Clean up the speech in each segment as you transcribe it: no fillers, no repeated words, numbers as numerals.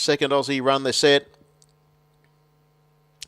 second Aussie run. They're set.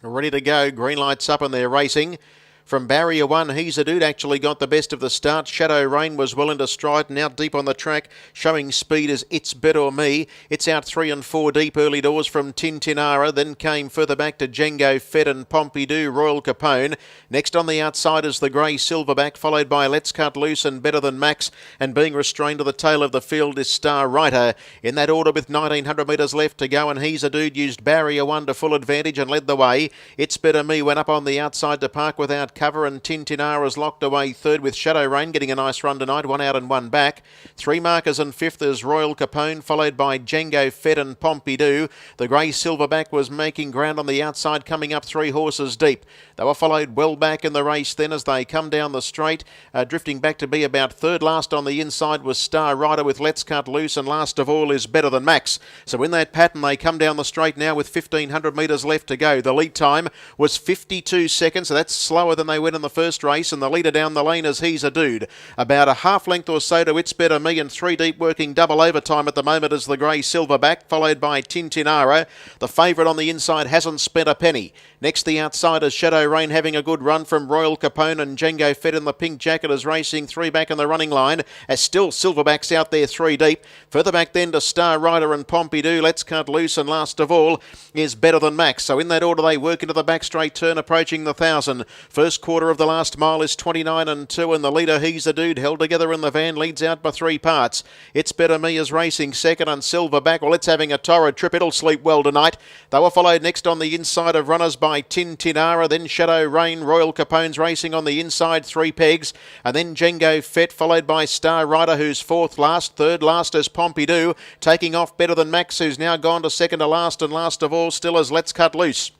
Ready to go. Green lights up and they're racing. From barrier 1, He's a Dude actually got the best of the start. Shadow Rain was well into stride and out deep on the track, showing speed as It's Better Me. It's out 3 and 4 deep early doors from Tintinara, then came further back to Django Fed and Pompidou, Royal Capone. Next on the outside is the grey Silverback, followed by Let's Cut Loose and Better Than Max, and being restrained to the tail of the field is Star Writer. In that order with 1900 metres left to go, and He's a Dude used barrier 1 to full advantage and led the way. It's Better Me went up on the outside to park without cover, and Tintinara's locked away third with Shadow Rain getting a nice run tonight, 1 out and 1 back. 3 markers and fifth is Royal Capone, followed by Django Fed and Pompidou. The grey Silverback was making ground on the outside, coming up 3 horses deep. They were followed well back in the race then as they come down the straight, drifting back to be about third last on the inside was Star Rider with Let's Cut Loose, and last of all is Better Than Max. So in that pattern they come down the straight now with 1500 metres left to go. The lead time was 52 seconds, so that's slower than they went in the first race, and the leader down the lane is He's a Dude. About a half length or so to It's Better Me, and 3 deep working double overtime at the moment is the grey Silverback, followed by Tintinara. The favourite on the inside hasn't spent a penny. Next the outside is Shadow Rain having a good run from Royal Capone, and Django Fed in the pink jacket is racing 3 back in the running line, as still Silverback's out there 3 deep. Further back then to Star Rider and Pompidou, Let's Cut Loose, and last of all is Better Than Max. So in that order they work into the back straight turn approaching the 1,000. First quarter of the last mile is 29 and 2, and the leader He's a Dude held together in the van leads out by 3 parts. It's Better Me is racing second, and Silverback, well, it's having a torrid trip. It'll sleep well tonight. They were followed next on the inside of runners by Tintinara, then Shadow Rain. Royal Capone's racing on the inside 3 pegs, and then Django Fett, followed by Star Rider, who's fourth last. Third last is Pompidou, taking off Better Than Max, who's now gone to second to last, and last of all still is Let's Cut Loose.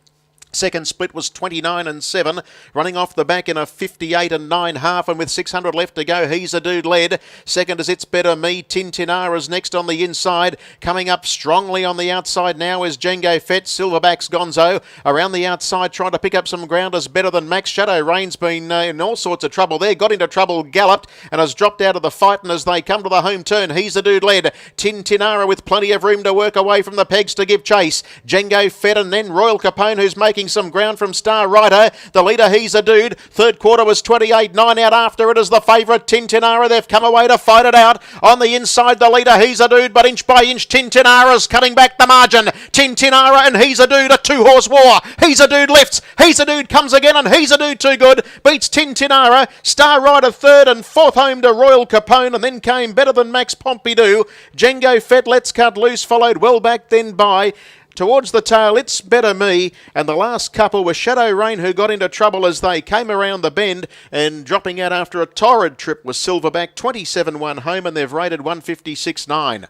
Second split was 29 and 7, running off the back in a 58 and 9 half, and with 600 left to go, He's a Dude led. Second is It's Better Me. Tintinara's next on the inside. Coming up strongly on the outside now is Django Fett. Silverback's Gonzo. Around the outside trying to pick up some ground is Better Than Max. Shadow Rain's been in all sorts of trouble there. Got into trouble, galloped, and has dropped out of the fight, and as they come to the home turn, He's a Dude led. Tintinara with plenty of room to work away from the pegs to give chase. Django Fett, and then Royal Capone, who's making some ground from Star Rider. The leader He's a Dude. Third quarter was 28, 9 out after it is the favourite Tintinara. They've come away to fight it out. On the inside the leader He's a Dude, but inch by inch Tintinara's cutting back the margin. Tintinara and He's a Dude, a 2-horse war. He's a Dude lifts. He's a Dude comes again, and He's a Dude too good. Beats Tintinara. Star Rider third, and fourth home to Royal Capone, and then came Better Than Max Pompidou. Django Fett, Let's Cut Loose, followed well back then by towards the tail, It's Better Me, and the last couple were Shadow Rain, who got into trouble as they came around the bend, and dropping out after a torrid trip was Silverback. 27-1 home, and they've rated 156.9.